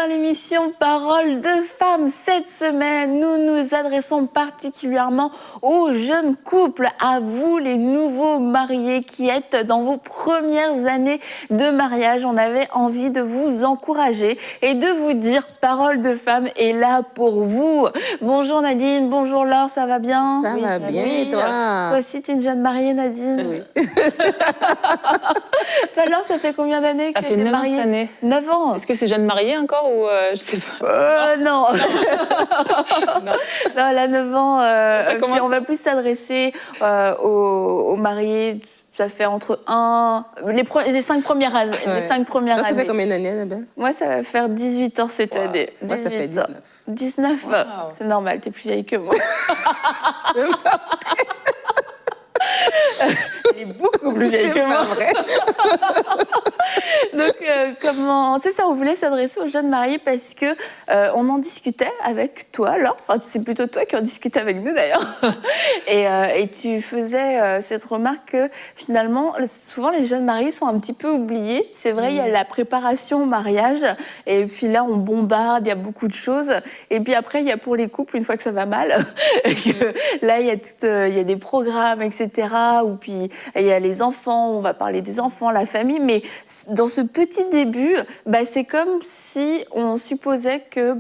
dans l'émission Parole de femmes. Cette semaine, nous nous adressons particulièrement aux jeunes couples, à vous les nouveaux mariés qui êtes dans vos premières années de mariage. On avait envie de vous encourager et de vous dire Parole de femmes est là pour vous. Bonjour Nadine, bonjour Laure, ça va bien? Ça va bien et toi? Toi aussi, tu es une jeune mariée Nadine? Oui. Toi Laure, ça fait combien d'années que tu es mariée? Ça fait 9 ans cette année. 9 ans. Est-ce que c'est jeune mariée encore ou je sais pas? Non. Non, là, 9 ans, commence... on va plus s'adresser aux mariés. Ça fait entre les 5 premières années. Ouais. Les 5 premières Ça années. fait combien d'années, Annabelle? Moi, ça va faire 18 ans cette année. Moi, ça fait 19. 19 wow. C'est normal, t'es plus vieille que moi. Elle est beaucoup plus vieille que moi. Vrai. Donc, comment... C'est ça, on voulait s'adresser aux jeunes mariés parce que on en discutait avec toi, Laure. Enfin, c'est plutôt toi qui en discutais avec nous, d'ailleurs. Et tu faisais cette remarque que, finalement, souvent, les jeunes mariés sont un petit peu oubliés. C'est vrai, il y a la préparation au mariage. Et puis là, on bombarde, il y a beaucoup de choses. Et puis après, il y a pour les couples, une fois que ça va mal, là, il y a des programmes, etc. Ou puis, il y a les enfants, on va parler des enfants, la famille. Mais dans ce petit début, c'est comme si on supposait que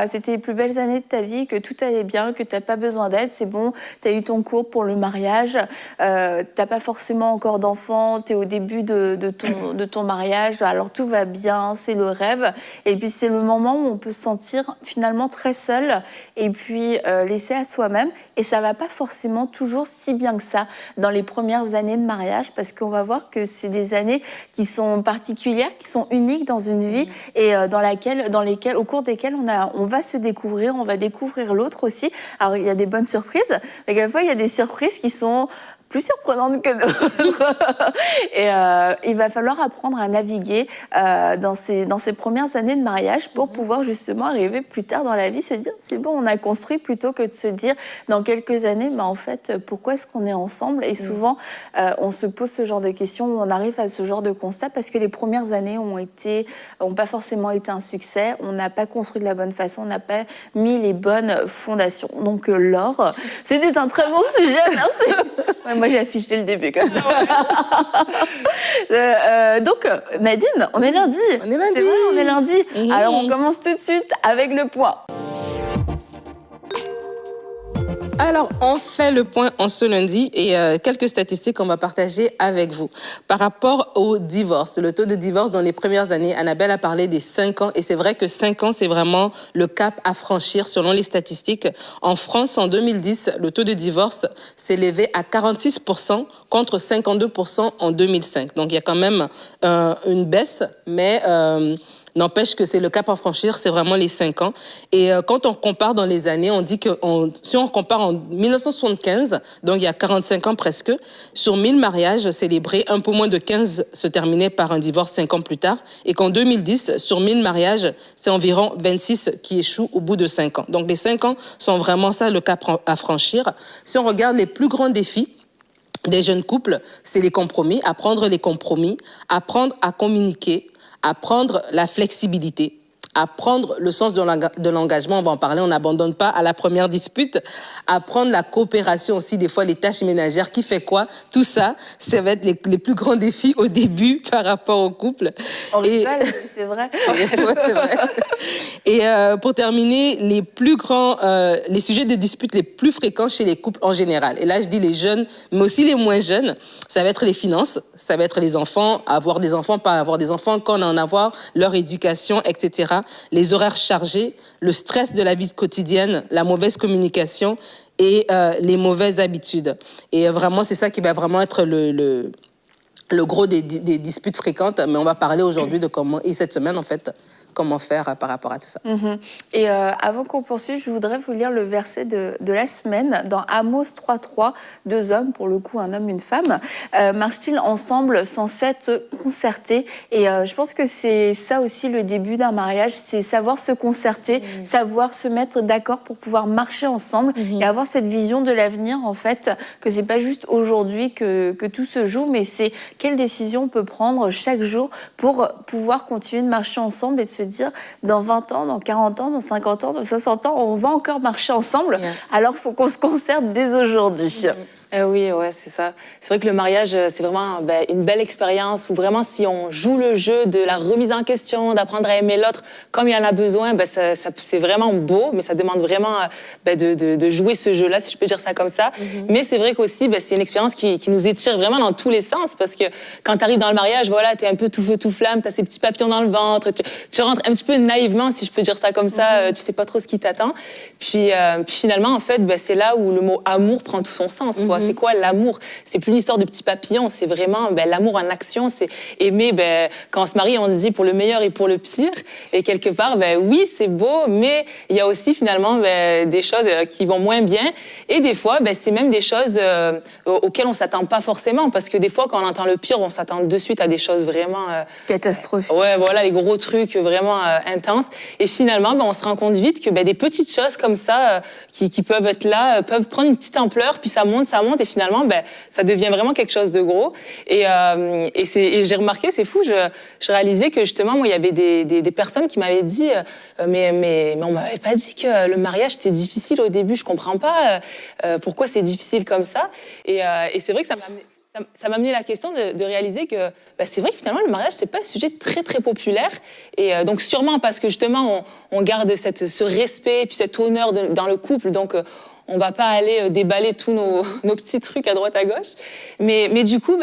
c'était les plus belles années de ta vie, que tout allait bien, que tu n'as pas besoin d'aide, c'est bon, tu as eu ton cours pour le mariage, tu n'as pas forcément encore d'enfants, tu es au début de ton mariage, alors tout va bien, c'est le rêve. Et puis c'est le moment où on peut se sentir finalement très seul et puis laissé à soi-même. Et ça ne va pas forcément toujours si bien que ça dans les premières années de mariage, parce qu'on va voir que c'est des années qui sont particulières, qui sont uniques dans une vie et au cours desquelles on va se découvrir, on va découvrir l'autre aussi. Alors il y a des bonnes surprises, mais quelquefois il y a des surprises qui sont plus surprenantes que d'autres. Et il va falloir apprendre à naviguer dans ces premières années de mariage pour pouvoir justement arriver plus tard dans la vie, se dire c'est bon, on a construit, plutôt que de se dire dans quelques années, en fait, pourquoi est-ce qu'on est ensemble? Et souvent, on se pose ce genre de questions, on arrive à ce genre de constat parce que les premières années ont pas forcément été un succès, on n'a pas construit de la bonne façon, on n'a pas mis les bonnes fondations. Donc Laure, c'était un très bon sujet, merci. Ouais, moi, j'ai affiché dès le début comme ça. Donc, Nadine, on est lundi. On est lundi. C'est vrai, on est lundi. Alors, on commence tout de suite avec le point. Alors, on fait le point en ce lundi et quelques statistiques qu'on va partager avec vous. Par rapport au divorce, le taux de divorce dans les premières années, Annabelle a parlé des 5 ans et c'est vrai que 5 ans, c'est vraiment le cap à franchir selon les statistiques. En France, en 2010, le taux de divorce s'élevait à 46% contre 52% en 2005. Donc, il y a quand même une baisse, mais... n'empêche que c'est le cap à franchir, c'est vraiment les 5 ans. Et quand on compare dans les années, on dit que si on compare en 1975, donc il y a 45 ans presque, sur 1000 mariages célébrés, un peu moins de 15 se terminaient par un divorce 5 ans plus tard. Et qu'en 2010, sur 1000 mariages, c'est environ 26 qui échouent au bout de 5 ans. Donc les 5 ans sont vraiment ça, le cap à franchir. Si on regarde les plus grands défis des jeunes couples, c'est les compromis, apprendre les compromis, apprendre à communiquer, apprendre la flexibilité, apprendre le sens de l'engagement, on va en parler, on n'abandonne pas à la première dispute, apprendre la coopération aussi, des fois les tâches ménagères, qui fait quoi, tout ça, ça va être les plus grands défis au début par rapport au couple. On rigole, c'est vrai. Ouais, c'est vrai. Et pour terminer, les sujets de dispute les plus fréquents chez les couples en général. Et là, je dis les jeunes, mais aussi les moins jeunes. Ça va être les finances, ça va être les enfants, avoir des enfants, pas avoir des enfants, quand en avoir, leur éducation, etc. Les horaires chargés, le stress de la vie quotidienne, la mauvaise communication et les mauvaises habitudes. Et vraiment, c'est ça qui va vraiment être le gros des disputes fréquentes. Mais on va parler aujourd'hui de comment, et cette semaine en fait, comment faire par rapport à tout ça. Et avant qu'on poursuive, je voudrais vous lire le verset de la semaine dans Amos 3.3. 2 hommes, pour le coup un homme, une femme, marchent-ils ensemble sans s'être concertés? Et je pense que c'est ça aussi le début d'un mariage, c'est savoir se concerter, savoir se mettre d'accord pour pouvoir marcher ensemble et avoir cette vision de l'avenir, en fait, que c'est pas juste aujourd'hui que tout se joue, mais c'est quelle décision on peut prendre chaque jour pour pouvoir continuer de marcher ensemble et de se dire, dans 20 ans, dans 40 ans, dans 50 ans, dans 60 ans, on va encore marcher ensemble. Alors, il faut qu'on se concerte dès aujourd'hui. Oui, ouais, c'est ça. C'est vrai que le mariage, c'est vraiment une belle expérience où vraiment, si on joue le jeu de la remise en question, d'apprendre à aimer l'autre comme il en a besoin, c'est vraiment beau, mais ça demande vraiment de jouer ce jeu-là, si je peux dire ça comme ça. Mais c'est vrai qu'aussi, c'est une expérience qui nous étire vraiment dans tous les sens, parce que quand tu arrives dans le mariage, voilà, tu es un peu tout feu, tout flamme, tu as ces petits papillons dans le ventre, tu rentres un petit peu naïvement, si je peux dire ça comme ça, tu sais pas trop ce qui t'attend. Puis finalement, en fait, c'est là où le mot amour prend tout son sens, quoi. C'est quoi l'amour? C'est plus une histoire de petits papillons, c'est vraiment l'amour en action, c'est aimer, quand on se marie, on dit pour le meilleur et pour le pire. Et quelque part, oui, c'est beau, mais il y a aussi finalement des choses qui vont moins bien. Et des fois, c'est même des choses auxquelles on s'attend pas forcément, parce que des fois, quand on entend le pire, on s'attend de suite à des choses vraiment... catastrophiques. Ouais, voilà, les gros trucs vraiment intenses. Et finalement, on se rend compte vite que des petites choses comme ça, qui peuvent être là, peuvent prendre une petite ampleur, puis ça monte, et finalement, ça devient vraiment quelque chose de gros. Et j'ai remarqué, c'est fou, je réalisais que justement, moi, il y avait des personnes qui m'avaient dit mais on m'avait pas dit que le mariage c'était difficile au début, je comprends pas pourquoi c'est difficile comme ça. Et c'est vrai que ça m'a amené la question de réaliser que c'est vrai que finalement le mariage c'est pas un sujet très très populaire, et donc sûrement parce que justement on garde ce respect puis cet honneur dans le couple, donc on va pas aller déballer tous nos petits trucs à droite à gauche, mais du coup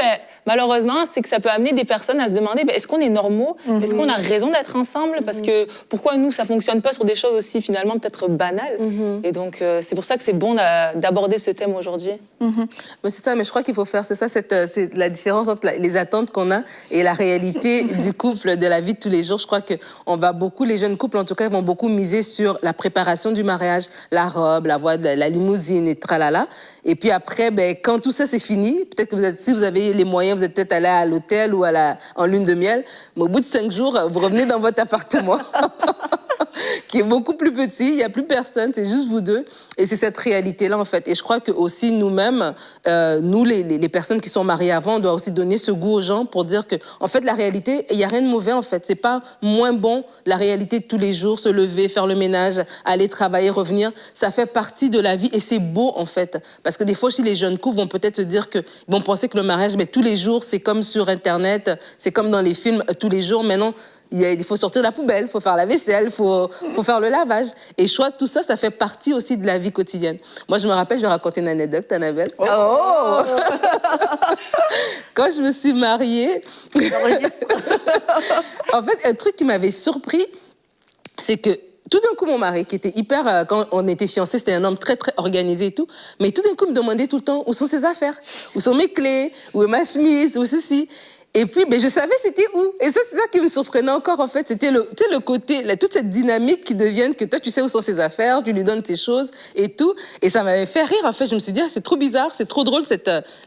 malheureusement c'est que ça peut amener des personnes à se demander est-ce qu'on est normaux, est-ce qu'on a raison d'être ensemble, parce que pourquoi nous ça fonctionne pas sur des choses aussi finalement peut-être banales. Et donc c'est pour ça que c'est bon d'aborder ce thème aujourd'hui. Mais c'est ça, mais je crois qu'il faut faire, c'est la différence entre les attentes qu'on a et la réalité du couple, de la vie de tous les jours. Je crois que les jeunes couples en tout cas vont beaucoup miser sur la préparation du mariage, la robe, la limousine et tralala. Et puis après, quand tout ça c'est fini, peut-être que si vous avez les moyens, vous êtes peut-être allé à l'hôtel ou en lune de miel, mais au bout de 5 jours, vous revenez dans votre appartement. Qui est beaucoup plus petit, il n'y a plus personne, c'est juste vous deux. Et c'est cette réalité-là, en fait. Et je crois que aussi nous-mêmes, nous, les personnes qui sont mariées avant, on doit aussi donner ce goût aux gens pour dire que, en fait, la réalité, il n'y a rien de mauvais, en fait. C'est pas moins bon, la réalité de tous les jours, se lever, faire le ménage, aller travailler, revenir. Ça fait partie de la vie et c'est beau, en fait. Parce que des fois, si les jeunes couples vont peut-être se dire que, ils vont penser que le mariage, tous les jours, c'est comme sur Internet, c'est comme dans les films, tous les jours. Maintenant, il faut sortir la poubelle, il faut faire la vaisselle, il faut faire le lavage. Et je crois que tout ça, ça fait partie aussi de la vie quotidienne. Moi, je me rappelle, je vais raconter une anecdote, Annabelle. Oh Quand je me suis mariée, en fait, un truc qui m'avait surpris, c'est que tout d'un coup, mon mari, qui était quand on était fiancés, c'était un homme très, très organisé et tout, mais tout d'un coup, il me demandait tout le temps où sont ses affaires, où sont mes clés, où est ma chemise, où ceci. Et puis, je savais c'était où. Et ça, c'est ça qui me surprenait encore, en fait. C'était le côté, toute cette dynamique qui devient que toi, tu sais où sont ses affaires, tu lui donnes tes choses et tout. Et ça m'avait fait rire, en fait. Je me suis dit, c'est trop bizarre, c'est trop drôle,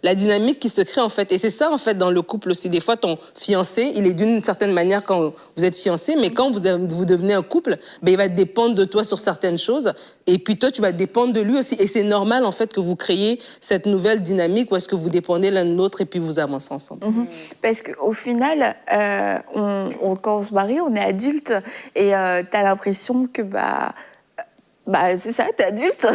la dynamique qui se crée, en fait. Et c'est ça, en fait, dans le couple aussi. Des fois, ton fiancé, il est d'une certaine manière quand vous êtes fiancé, mais quand vous devenez un couple, il va dépendre de toi sur certaines choses. Et puis toi, tu vas dépendre de lui aussi. Et c'est normal, en fait, que vous créiez cette nouvelle dynamique où est-ce que vous dépendez l'un de l'autre et puis vous avancez ensemble. Parce qu'au final, quand on se marie, on est adulte et t'as l'impression que c'est ça, t'es adulte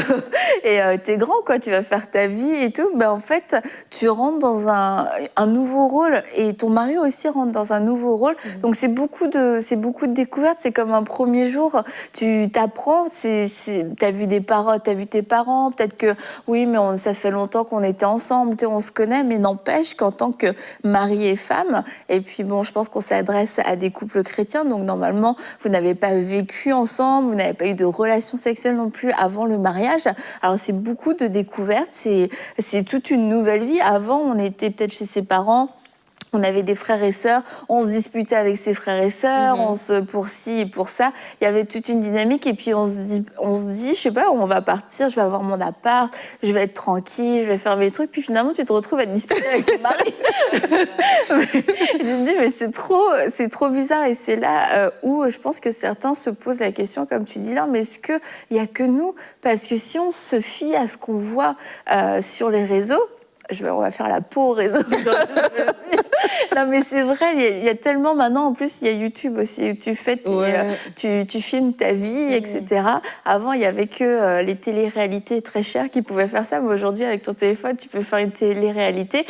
et t'es grand, quoi, tu vas faire ta vie et tout. En fait, tu rentres dans un nouveau rôle et ton mari aussi rentre dans un nouveau rôle. Donc c'est beaucoup de découvertes. C'est comme un premier jour, tu t'apprends. T'as vu tes parents. Peut-être que oui, mais ça fait longtemps qu'on était ensemble, on se connaît, mais n'empêche qu'en tant que mari et femme, et puis je pense qu'on s'adresse à des couples chrétiens, donc normalement vous n'avez pas vécu ensemble, vous n'avez pas eu de relations sexuelles non plus avant le mariage. Alors c'est beaucoup de découvertes, c'est toute une nouvelle vie. Avant, on était peut-être chez ses parents, on avait des frères et sœurs, on se disputait avec ses frères et sœurs, on se pour ci et pour ça. Il y avait toute une dynamique et puis on se dit, je sais pas, on va partir, je vais avoir mon appart, je vais être tranquille, je vais faire mes trucs. Puis finalement, tu te retrouves à te disputer avec ton mari. Je me dis, mais c'est trop bizarre. Et c'est là où je pense que certains se posent la question, comme tu dis là, mais est-ce qu'il y a que nous? Parce que si on se fie à ce qu'on voit sur les réseaux, on va faire la peau au réseau. Non, mais c'est vrai, il y a tellement maintenant, en plus, il y a YouTube aussi, où tu fais tu filmes ta vie, etc. Avant, il y avait que les téléréalités très chères qui pouvaient faire ça, mais aujourd'hui, avec ton téléphone, tu peux faire une télé-réalité.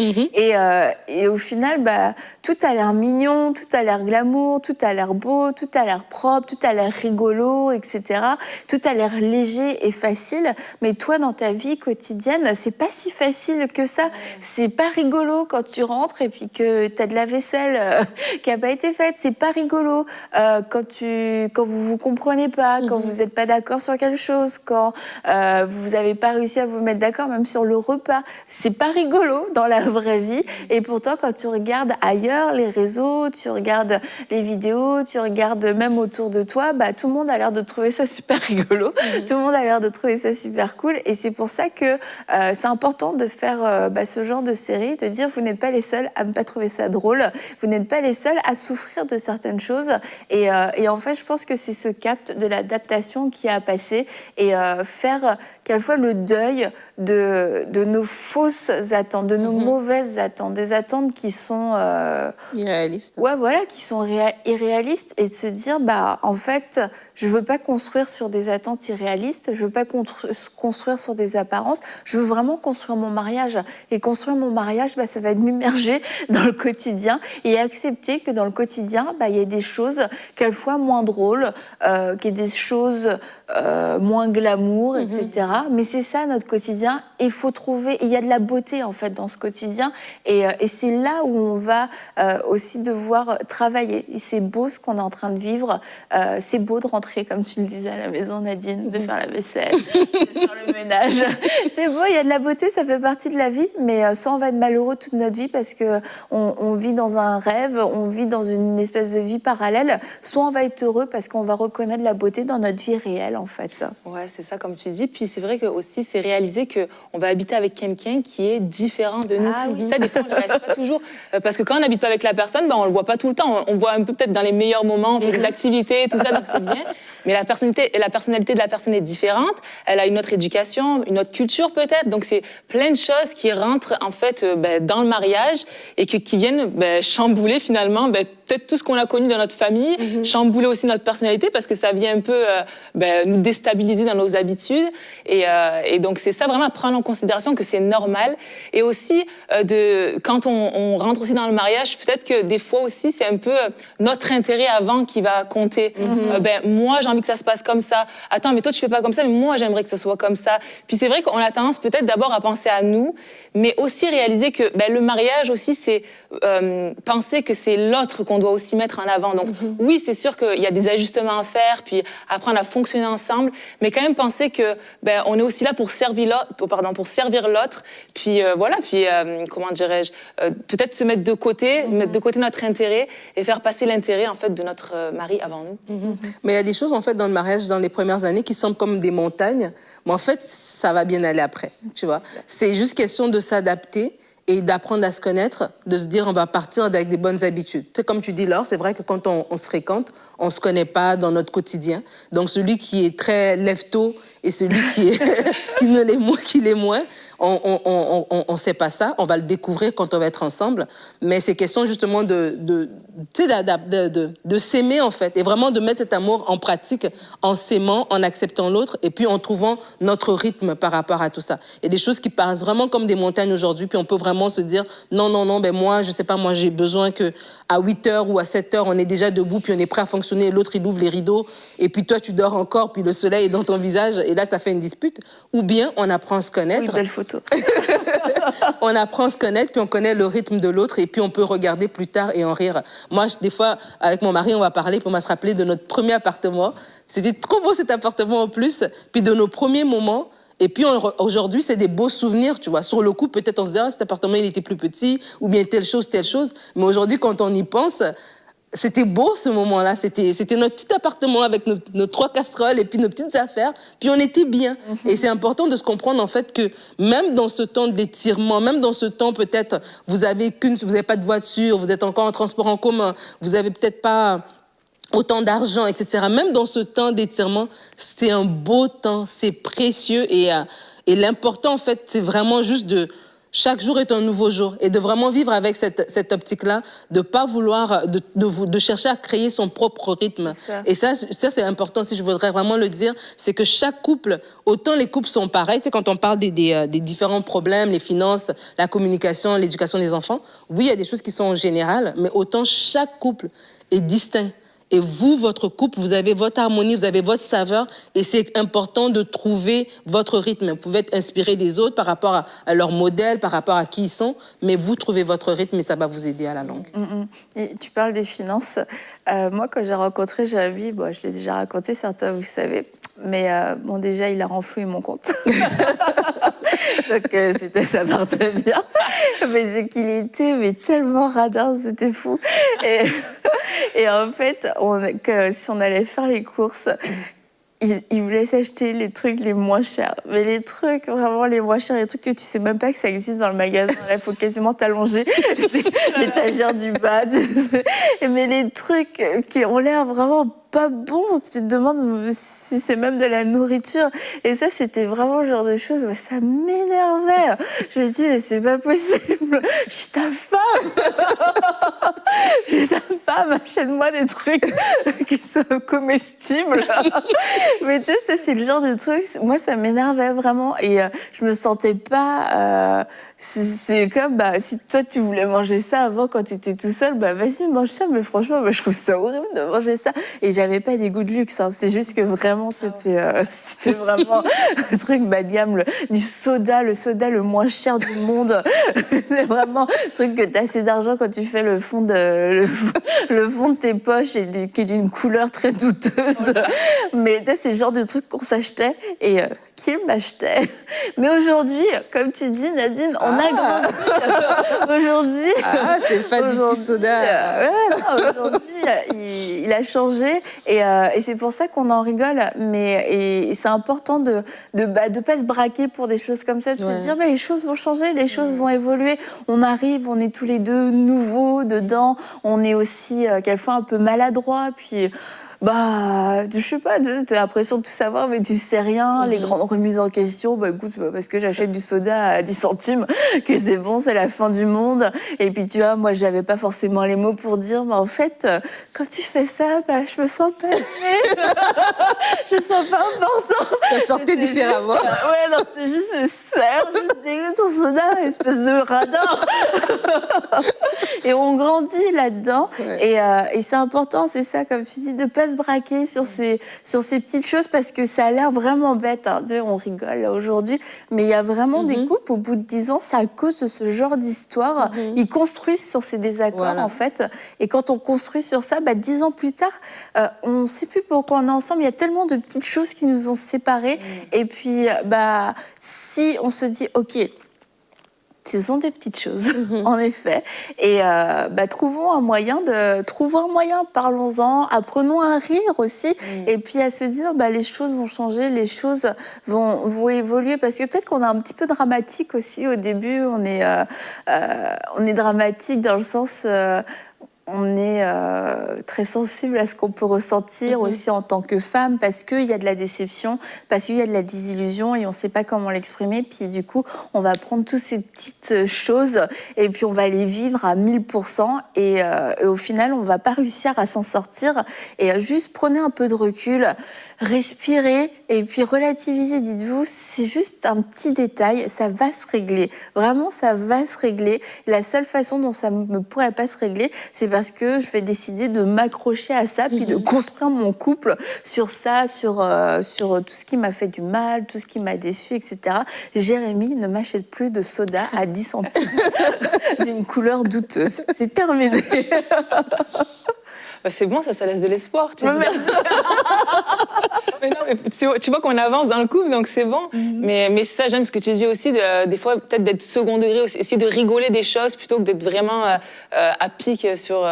Et au final, bah, tout a l'air mignon, tout a l'air glamour, tout a l'air beau, tout a l'air propre, tout a l'air rigolo, etc. Tout a l'air léger et facile, mais toi, dans ta vie quotidienne, c'est pas si facile que ça. C'est pas rigolo quand tu rentres et puis que t'as de la vaisselle qui a pas été faite. C'est pas rigolo quand vous comprenez pas, quand vous êtes pas d'accord sur quelque chose, quand vous avez pas réussi à vous mettre d'accord même sur le repas. C'est pas rigolo dans la vraie vie. Et pourtant, quand tu regardes ailleurs les réseaux, tu regardes les vidéos, tu regardes même autour de toi, bah tout le monde a l'air de trouver ça super rigolo. Tout le monde a l'air de trouver ça super cool. Et c'est pour ça que c'est important de faire ce genre de série, de dire vous n'êtes pas les seuls à ne pas trouver ça drôle, vous n'êtes pas les seuls à souffrir de certaines choses. Et en fait, je pense que c'est ce cap de l'adaptation qui a passé et faire quelquefois le deuil de nos fausses attentes, de nos mauvaises attentes, des attentes qui sont irréalistes. Ouais, voilà, qui sont irréalistes, et de se dire bah en fait, je veux pas construire sur des attentes irréalistes, je veux pas construire sur des apparences, je veux vraiment construire mon mariage. Et construire mon mariage, bah, ça va être m'immerger dans le quotidien et accepter que dans le quotidien, bah, il y a des choses quelquefois moins drôles, qu'il y a des choses moins glamour, etc. Mais c'est ça notre quotidien. Et il faut trouver, il y a de la beauté en fait dans ce quotidien. Et c'est là où on va aussi devoir travailler. Et c'est beau ce qu'on est en train de vivre. C'est beau de rentrer, comme tu le disais, à la maison, Nadine, de faire la vaisselle, de faire le ménage. C'est beau, il y a de la beauté, ça fait partie de la vie. Mais soit on va être malheureux toute notre vie parce que on vit dans un rêve, on vit dans une espèce de vie parallèle. Soit on va être heureux parce qu'on va reconnaître la beauté dans notre vie réelle, en fait. Ouais, c'est ça, comme tu dis. Puis c'est vrai que aussi, c'est réaliser qu'on va habiter avec quelqu'un qui est différent de nous. Ah, oui. Ça, des fois, on ne réalise pas toujours. Parce que quand on n'habite pas avec la personne, ben, on ne le voit pas tout le temps. On voit un peu peut-être dans les meilleurs moments, on fait des activités, tout ça, donc c'est bien. Mais la personnalité de la personne est différente. Elle a une autre éducation, une autre culture peut-être. Donc c'est plein de choses qui rentrent en fait dans le mariage et qui viennent chambouler finalement peut-être tout ce qu'on a connu dans notre famille, chambouler aussi notre personnalité parce que ça vient un peu nous déstabiliser dans nos habitudes. Et donc c'est ça vraiment à prendre en considération que c'est normal. Et aussi quand on rentre aussi dans le mariage, peut-être que des fois aussi c'est un peu notre intérêt avant qui va compter. Moi j'ai envie que ça se passe comme ça. Attends, mais toi tu fais pas comme ça, mais moi j'aimerais que ce soit comme ça. Puis c'est vrai qu'on a tendance peut-être d'abord à penser à nous, mais aussi réaliser que le mariage aussi c'est penser que c'est l'autre qu'on doit aussi mettre en avant. Donc oui, c'est sûr qu'il y a des ajustements à faire, puis apprendre à fonctionner ensemble, mais quand même penser que on est aussi là pour servir l'autre, puis comment dirais-je, peut-être se mettre de côté, mettre de côté notre intérêt et faire passer l'intérêt en fait de notre mari avant nous. Mais il y a des choses en fait dans le mariage dans les premières années qui semblent comme des montagnes, mais en fait ça va bien aller après, tu vois. C'est juste question de s'adapter et d'apprendre à se connaître, de se dire on va partir avec des bonnes habitudes. Tu sais, comme tu dis Laure, c'est vrai que quand on se fréquente, on se connaît pas dans notre quotidien. Donc celui qui est très lève-tôt et celui qui ne l'est moins, qui l'est moins, on sait pas ça. On va le découvrir quand on va être ensemble. Mais c'est question justement de s'aimer en fait et vraiment de mettre cet amour en pratique en s'aimant, en acceptant l'autre et puis en trouvant notre rythme par rapport à tout ça. Il y a des choses qui paraissent vraiment comme des montagnes aujourd'hui, puis on peut vraiment se dire non, moi, je sais pas, moi j'ai besoin que à 8h ou à 7h, on est déjà debout, puis on est prêt à fonctionner, l'autre il ouvre les rideaux, et puis toi tu dors encore, puis le soleil est dans ton visage, et là ça fait une dispute. Ou bien on apprend à se connaître. Oui, belle photo. On apprend à se connaître, puis on connaît le rythme de l'autre, et puis on peut regarder plus tard et en rire. Moi, des fois, avec mon mari, on va parler, puis on va se rappeler de notre premier appartement. C'était trop beau cet appartement en plus, puis de nos premiers moments. Et puis aujourd'hui, c'est des beaux souvenirs, tu vois. Sur le coup, peut-être on se dit, cet appartement, il était plus petit, ou bien telle chose. Mais aujourd'hui, quand on y pense, c'était beau ce moment-là. C'était notre petit appartement avec nos 3 casseroles et puis nos petites affaires. Puis on était bien. Et c'est important de se comprendre, en fait, que même dans ce temps d'étirement, même dans ce temps, peut-être, vous avez pas de voiture, vous êtes encore en transport en commun, vous avez peut-être pas autant d'argent, etc. Même dans ce temps d'étirement, c'est un beau temps, c'est précieux et l'important, en fait, c'est vraiment juste chaque jour est un nouveau jour et de vraiment vivre avec cette optique-là, de pas vouloir, de chercher à créer son propre rythme. Et ça c'est important, si je voudrais vraiment le dire, c'est que chaque couple, autant les couples sont pareils, tu sais, quand on parle des différents problèmes, les finances, la communication, l'éducation des enfants, oui, il y a des choses qui sont générales, mais autant chaque couple est distinct. Et vous, votre couple, vous avez votre harmonie, vous avez votre saveur, et c'est important de trouver votre rythme. Vous pouvez être inspiré des autres par rapport à leur modèle, par rapport à qui ils sont, mais vous trouvez votre rythme et ça va vous aider à la longue. Et tu parles des finances. Moi, quand j'ai rencontré Jérémy, bon, je l'ai déjà raconté, certains vous savez, mais bon, déjà, il a renfloué mon compte. Donc, ça partait bien. Mais c'est qu'il était tellement radin, c'était fou. Et en fait, si on allait faire les courses, il voulait s'acheter les trucs les moins chers. Mais les trucs vraiment les moins chers, les trucs que tu sais même pas que ça existe dans le magasin. Il faut quasiment t'allonger. C'est l'étagère du bas. Mais les trucs qui ont l'air vraiment pas bons, tu te demandes si c'est même de la nourriture. Et ça, c'était vraiment le genre de choses, ça m'énervait. Je me dis, mais c'est pas possible. Je suis ta femme. Je suis ta femme, achète-moi des trucs qui sont comestibles. Mais tu sais, ça, c'est le genre de truc, moi, ça m'énervait vraiment. Et je me sentais pas... c'est comme, si toi, tu voulais manger ça avant, quand tu étais tout seul, vas-y, mange ça. Mais franchement, je trouve ça horrible de manger ça. Et j'avais pas des goûts de luxe, hein. C'est juste que vraiment, c'était vraiment un truc bas de gamme. Du soda, le soda le moins cher du monde. C'est vraiment un truc que t'as assez d'argent quand tu fais le fond de tes poches et qui est d'une couleur très douteuse. Mais c'est le genre de truc qu'on s'achetait et qu'il m'achetait. Mais aujourd'hui, comme tu dis, Nadine, on a grandi. Aujourd'hui... c'est pas du petit soda. Aujourd'hui, il a changé et c'est pour ça qu'on en rigole. Mais c'est important de pas se braquer pour des choses comme ça, de se dire les choses vont changer, les choses vont évoluer. On arrive, on est tous les deux nouveaux dedans. On est aussi quelquefois un peu maladroits, puis... je sais pas, t'as l'impression de tout savoir, mais tu sais rien. Les grandes remises en question, écoute, c'est pas parce que j'achète du soda à 10 centimes que c'est bon, c'est la fin du monde. Et puis, tu vois, moi, j'avais pas forcément les mots pour dire, mais en fait, quand tu fais ça, je me sens pas aimée. Je me sens pas importante. Ça sortait différemment. C'est juste le cerf, juste dégueu ton soda, espèce de radin. Et on grandit là-dedans. Et c'est important, c'est ça, comme tu dis, de pas se braquer sur ces petites choses parce que ça a l'air vraiment bête. Hein. On rigole là, aujourd'hui, mais il y a vraiment des couples, au bout de 10 ans, c'est à cause de ce genre d'histoire. Ils construisent sur ces désaccords, en fait. Et quand on construit sur ça, 10 ans plus tard, on ne sait plus pourquoi on est ensemble. Il y a tellement de petites choses qui nous ont séparés. Et puis, si on se dit, OK, ce sont des petites choses, en effet. Et trouvons un moyen, parlons-en, apprenons à rire aussi. Et puis à se dire, les choses vont changer, les choses vont évoluer. Parce que peut-être qu'on est un petit peu dramatique aussi au début. On est dramatique dans le sens... on est très sensible à ce qu'on peut ressentir aussi en tant que femme parce qu'il y a de la déception, parce qu'il y a de la désillusion et on ne sait pas comment l'exprimer. Puis du coup, on va prendre toutes ces petites choses et puis on va les vivre à 1000% et au final, on ne va pas réussir à s'en sortir. Et juste prenez un peu de recul, respirez et puis relativisez. Dites-vous, c'est juste un petit détail, ça va se régler. Vraiment, ça va se régler. La seule façon dont ça ne pourrait pas se régler, c'est parce que je vais décider de m'accrocher à ça, puis de construire mon couple sur ça, sur tout ce qui m'a fait du mal, tout ce qui m'a déçu, etc. Jérémy ne m'achète plus de soda à 10 centimes d'une couleur douteuse. C'est terminé. C'est bon, ça laisse de l'espoir. Tu vois qu'on avance dans le couple, donc c'est bon. Mais ça, j'aime ce que tu dis aussi, des fois, peut-être d'être second degré, aussi, essayer de rigoler des choses plutôt que d'être vraiment à pic sur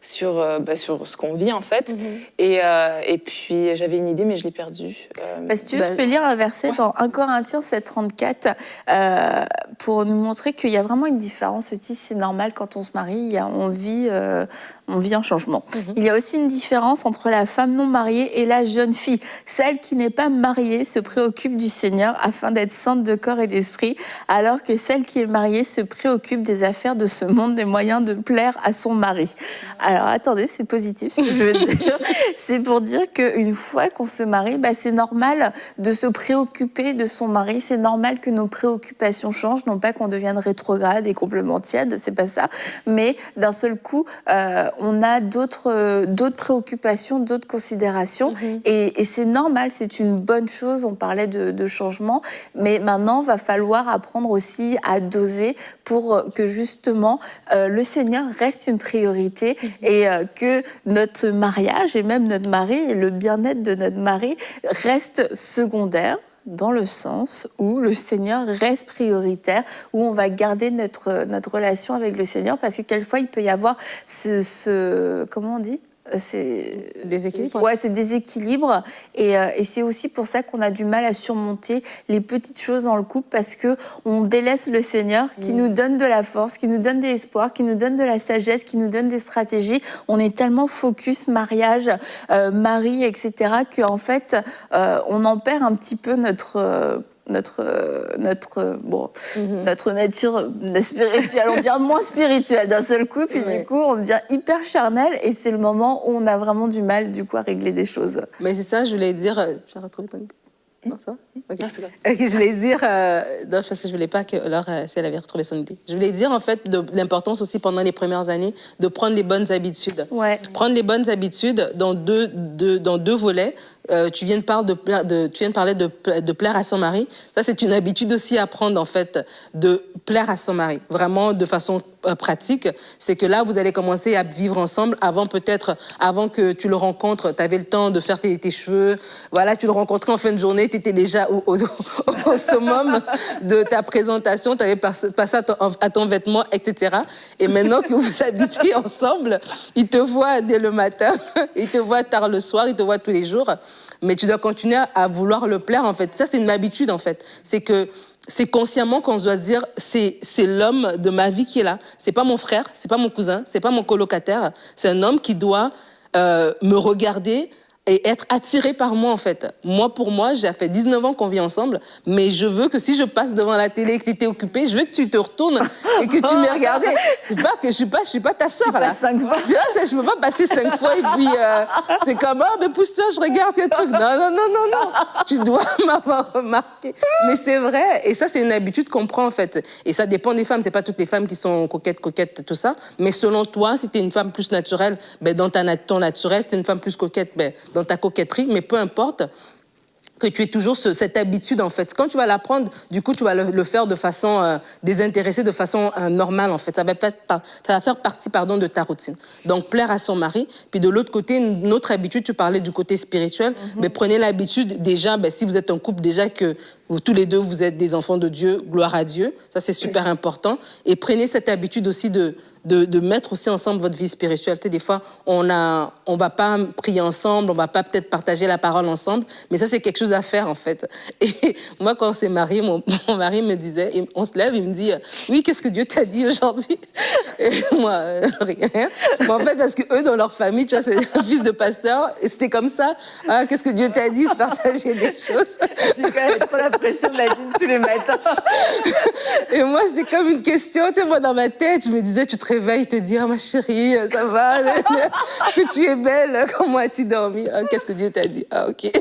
ce qu'on vit, en fait. Et puis, j'avais une idée, mais je l'ai perdue. Parce que je peux lire un verset dans 1 Corinthiens 7,34 pour nous montrer qu'il y a vraiment une différence aussi. C'est normal, quand on se marie, on vit un changement. Il y a aussi une différence entre la femme non mariée et la jeune fille. celle qui n'est pas mariée se préoccupe du Seigneur afin d'être sainte de corps et d'esprit, alors que celle qui est mariée se préoccupe des affaires de ce monde, des moyens de plaire à son mari. Alors attendez, c'est positif ce que je veux dire. C'est pour dire qu'une fois qu'on se marie, c'est normal de se préoccuper de son mari. C'est normal que nos préoccupations changent, non pas qu'on devienne rétrograde et complètement tiède, c'est pas ça, mais d'un seul coup, on a d'autres préoccupations, d'autres considérations, et c'est normal, c'est une bonne chose. On parlait de changement, mais maintenant, va falloir apprendre aussi à doser pour que justement le Seigneur reste une priorité et que notre mariage et même notre mari et le bien-être de notre mari reste secondaire, dans le sens où le Seigneur reste prioritaire, où on va garder notre relation avec le Seigneur, parce que quelquefois il peut y avoir comment on dit ? C'est déséquilibre. Ouais, ce déséquilibre, et c'est aussi pour ça qu'on a du mal à surmonter les petites choses dans le couple, parce que on délaisse le Seigneur qui nous donne de la force, qui nous donne de l'espoir, qui nous donne de la sagesse, qui nous donne des stratégies. On est tellement focus mariage, mari, etc., qu'en fait on en perd un petit peu notre nature spirituelle. On devient moins spirituel d'un seul coup, puis du coup on devient hyper charnel, et c'est le moment où on a vraiment du mal du coup à régler des choses. Mais c'est ça, je voulais dire. J'ai retrouvé ton idée. Non, ça va? Ok. Ah, c'est quoi? Je voulais dire, non, parce que je voulais pas que Laure, si elle avait retrouvé son idée. Je voulais dire en fait de l'importance aussi pendant les premières années de prendre les bonnes habitudes. Ouais. Prendre les bonnes habitudes dans deux volets. Tu viens de parler de plaire à son mari. Ça, c'est une habitude aussi à prendre, en fait, de plaire à son mari. Vraiment, de façon pratique. C'est que là, vous allez commencer à vivre ensemble. Avant que tu le rencontres, tu avais le temps de faire tes cheveux. Voilà, tu le rencontrais en fin de journée, tu étais déjà au summum de ta présentation. Tu avais passé à ton vêtement, etc. Et maintenant que vous habitez ensemble, il te voit dès le matin, il te voit tard le soir, il te voit tous les jours. Mais tu dois continuer à vouloir le plaire, en fait. Ça, c'est une habitude, en fait. C'est consciemment qu'on doit se dire, c'est l'homme de ma vie qui est là. C'est pas mon frère, c'est pas mon cousin, c'est pas mon colocataire. C'est un homme qui doit me regarder et être attiré par moi, en fait. Moi, pour moi, j'ai fait 19 ans qu'on vit ensemble, mais je veux que si je passe devant la télé et que tu étais occupée, je veux que tu te retournes et que tu m'aies regardé. Je suis pas ta sœur, là. 5 fois. Tu vois, je peux pas passer 5 fois et puis c'est comme, mais pousse-toi, je regarde quel truc. Non. Tu dois m'avoir remarqué. Mais c'est vrai. Et ça, c'est une habitude qu'on prend, en fait. Et ça dépend des femmes. C'est pas toutes les femmes qui sont coquettes, tout ça. Mais selon toi, si tu es une femme plus naturelle, dans ton naturel, si tu es une femme plus coquette, dans ta coquetterie, mais peu importe, que tu aies toujours cette habitude, en fait. Quand tu vas l'apprendre, du coup, tu vas le faire de façon désintéressée, de façon normale, en fait. Ça va faire partie, de ta routine. Donc, plaire à son mari. Puis de l'autre côté, une autre habitude, tu parlais du côté spirituel, mais prenez l'habitude, déjà, si vous êtes un couple, déjà que tous les deux, vous êtes des enfants de Dieu, gloire à Dieu. Ça, c'est super important. Et prenez cette habitude aussi de mettre aussi ensemble votre vie spirituelle. Tu sais, des fois, on va pas prier ensemble, on va pas peut-être partager la parole ensemble, mais ça, c'est quelque chose à faire, en fait. Et moi, quand on s'est mariés, mon mari me disait, on se lève, il me dit, oui, qu'est-ce que Dieu t'a dit aujourd'hui? Et moi, rien. Mais en fait, parce que eux, dans leur famille, tu vois, c'est un fils de pasteur, et c'était comme ça. Ah, qu'est-ce que Dieu t'a dit? Se partager des choses. C'est quand même trop la pression de la dîme tous les matins. Et moi, c'était comme une question. Tu sais, moi, dans ma tête, je me disais, tu te réveilles, te dire, ma chérie, ça va, que tu es belle, comment as-tu dormi? Ah, qu'est-ce que Dieu t'a dit? Ah, ok.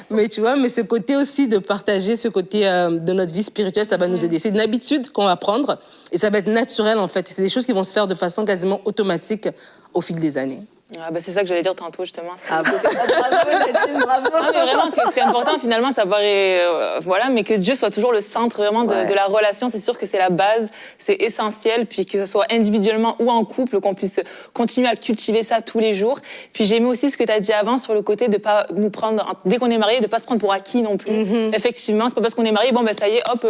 Mais tu vois, mais ce côté aussi de partager, ce côté de notre vie spirituelle, ça va nous aider. C'est une habitude qu'on va prendre et ça va être naturel, en fait. C'est des choses qui vont se faire de façon quasiment automatique au fil des années. Ah c'est ça que j'allais dire tantôt, justement. Bravo, Nadine, bravo. Non, mais vraiment, que c'est important, finalement, ça paraît... voilà, mais que Dieu soit toujours le centre, vraiment, de la relation. C'est sûr que c'est la base, c'est essentiel, puis que ce soit individuellement ou en couple, qu'on puisse continuer à cultiver ça tous les jours. Puis j'ai aimé aussi ce que tu as dit avant sur le côté de pas nous prendre... Dès qu'on est marié, de pas se prendre pour acquis non plus. Effectivement, c'est pas parce qu'on est marié, ça y est, hop,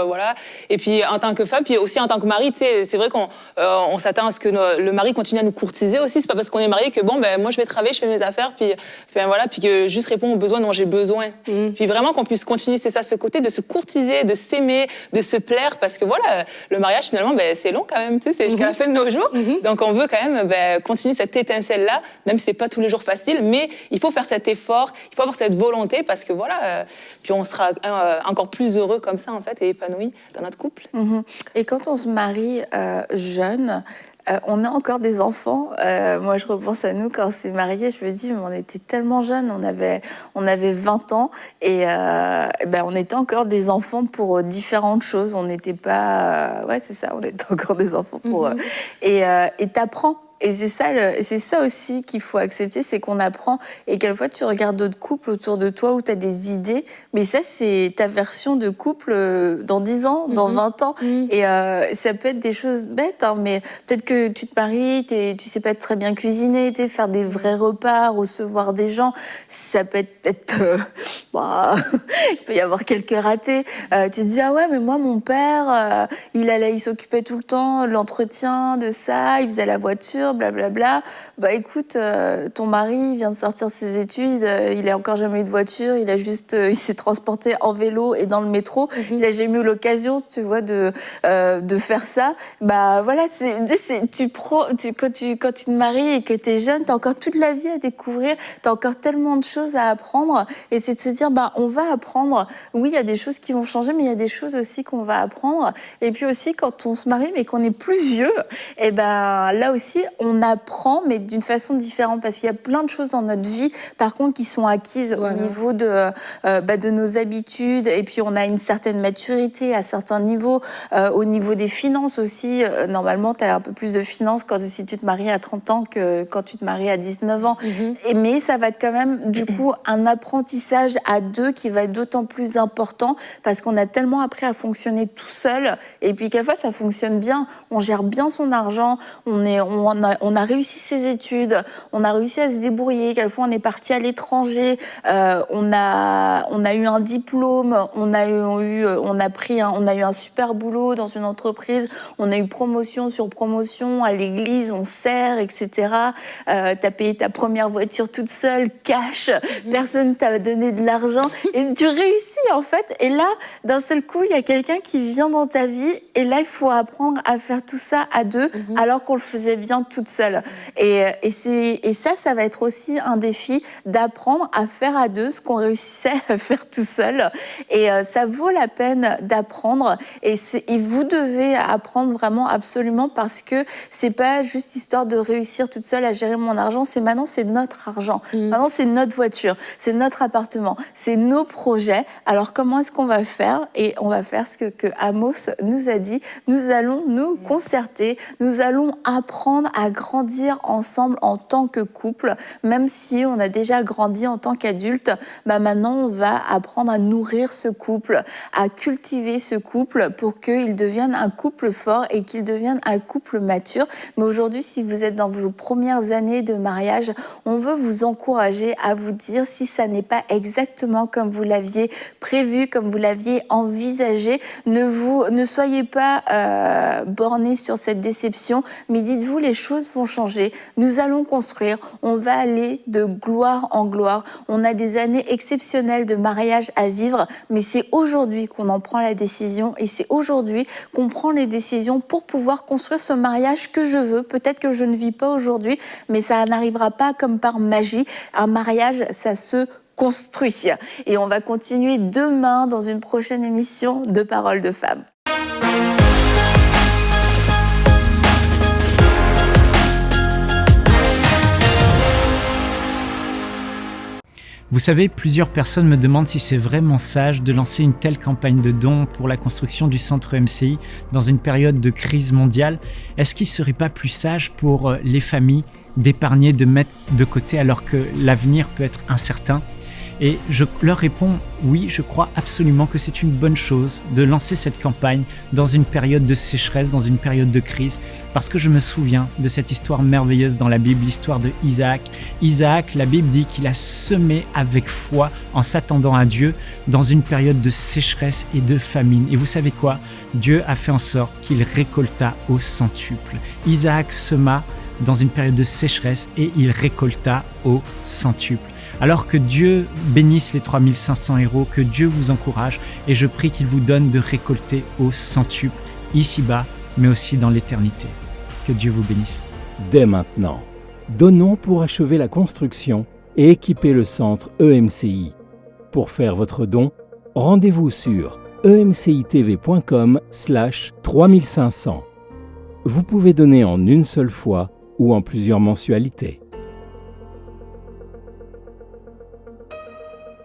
voilà. Et puis, en tant que femme, puis aussi en tant que mari, tu sais, c'est vrai qu'on s'attend à ce que le mari continue à nous courtiser aussi. C'est pas parce qu'on est marié que bon, ben, moi, je vais travailler, je fais mes affaires, puis voilà, puis que juste répondre aux besoins dont j'ai besoin. Puis vraiment qu'on puisse continuer, c'est ça, ce côté de se courtiser, de s'aimer, de se plaire, parce que voilà, le mariage, finalement, ben, c'est long quand même, tu sais, c'est jusqu'à la fin de nos jours. Donc, on veut quand même ben, continuer cette étincelle-là, même si c'est pas tous les jours facile, mais il faut faire cet effort, il faut avoir cette volonté, parce que voilà, puis on sera encore plus heureux comme ça, en fait, et épanoui dans notre couple. Et quand on se marie jeune, on a encore des enfants. Moi, je repense à nous quand on s'est mariés. Je me dis, mais on était tellement jeunes. On avait 20 ans et ben, on était encore des enfants pour différentes choses. On n'était pas... ouais, c'est ça. On était encore des enfants pour... Et t'apprends. Et c'est ça aussi qu'il faut accepter, c'est qu'on apprend. Et quelquefois, tu regardes d'autres couples autour de toi où tu as des idées, mais ça, c'est ta version de couple dans 10 ans, dans 20 ans. Et ça peut être des choses bêtes, hein, mais peut-être que tu te maries, tu sais pas très bien cuisiner, faire des vrais repas, recevoir des gens. Ça peut être il peut y avoir quelques ratés. Tu te dis, ah ouais, mais moi, mon père, il s'occupait tout le temps de l'entretien, de ça, il faisait la voiture, blablabla. Bah écoute, ton mari vient de sortir de ses études, il a encore jamais eu de voiture, il s'est transporté en vélo et dans le métro. Il a jamais eu l'occasion, tu vois, de faire ça. Bah voilà, quand tu te maries et que t'es jeune, t'as encore toute la vie à découvrir, t'as encore tellement de choses à apprendre. Et c'est de se dire, bah on va apprendre. Oui, il y a des choses qui vont changer, mais il y a des choses aussi qu'on va apprendre. Et puis aussi, quand on se marie, mais qu'on est plus vieux, et ben là aussi, on apprend, mais d'une façon différente, parce qu'il y a plein de choses dans notre vie, par contre, qui sont acquises au niveau de nos habitudes, et puis on a une certaine maturité à certains niveaux, au niveau des finances aussi. Normalement, tu as un peu plus de finances si tu te maries à 30 ans que quand tu te maries à 19 ans. Mais ça va être quand même, du coup, un apprentissage à deux qui va être d'autant plus important, parce qu'on a tellement appris à fonctionner tout seul, et puis quelquefois, ça fonctionne bien. On gère bien son argent, on a réussi ses études, on a réussi à se débrouiller. Quelquefois, on est parti à l'étranger, on a eu un diplôme, on a eu un super boulot dans une entreprise, on a eu promotion sur promotion à l'église, on sert, etc. T'as payé ta première voiture toute seule, cash, personne t'a donné de l'argent, et tu réussis en fait. Et là, d'un seul coup, il y a quelqu'un qui vient dans ta vie, et là, il faut apprendre à faire tout ça à deux, alors qu'on le faisait bien toute seule. Et ça va être aussi un défi d'apprendre à faire à deux ce qu'on réussissait à faire tout seul. Et ça vaut la peine d'apprendre. Et vous devez apprendre vraiment absolument, parce que c'est pas juste histoire de réussir toute seule à gérer mon argent. Maintenant, c'est notre argent. Maintenant, c'est notre voiture, c'est notre appartement, c'est nos projets. Alors, comment est-ce qu'on va faire? Et on va faire ce que Amos nous a dit. Nous allons nous concerter. Nous allons apprendre à grandir ensemble en tant que couple, même si on a déjà grandi en tant qu'adulte. Bah maintenant, on va apprendre à nourrir ce couple, à cultiver ce couple pour qu'il devienne un couple fort et qu'il devienne un couple mature. Mais aujourd'hui, si vous êtes dans vos premières années de mariage, on veut vous encourager à vous dire, si ça n'est pas exactement comme vous l'aviez prévu, comme vous l'aviez envisagé, ne soyez pas bornés sur cette déception, mais dites-vous, les choses vont changer. Nous allons construire, on va aller de gloire en gloire. On a des années exceptionnelles de mariage à vivre, mais c'est aujourd'hui qu'on en prend la décision, et c'est aujourd'hui qu'on prend les décisions pour pouvoir construire ce mariage que je veux. Peut-être que je ne vis pas aujourd'hui, mais ça n'arrivera pas comme par magie. Un mariage, ça se construit. Et on va continuer demain dans une prochaine émission de Paroles de Femmes. Vous savez, plusieurs personnes me demandent si c'est vraiment sage de lancer une telle campagne de dons pour la construction du centre MCI dans une période de crise mondiale. Est-ce qu'il ne serait pas plus sage pour les familles d'épargner, de mettre de côté alors que l'avenir peut être incertain ? Et je leur réponds, oui, je crois absolument que c'est une bonne chose de lancer cette campagne dans une période de sécheresse, dans une période de crise, parce que je me souviens de cette histoire merveilleuse dans la Bible, l'histoire de Isaac. Isaac, la Bible dit qu'il a semé avec foi en s'attendant à Dieu dans une période de sécheresse et de famine. Et vous savez quoi ? Dieu a fait en sorte qu'il récolta au centuple. Isaac sema dans une période de sécheresse et il récolta au centuple. Alors que Dieu bénisse les 3500 héros, que Dieu vous encourage et je prie qu'il vous donne de récolter au centuple, ici-bas, mais aussi dans l'éternité. Que Dieu vous bénisse. Dès maintenant, donnons pour achever la construction et équiper le centre EMCI. Pour faire votre don, rendez-vous sur emcitv.com/3500. Vous pouvez donner en une seule fois ou en plusieurs mensualités.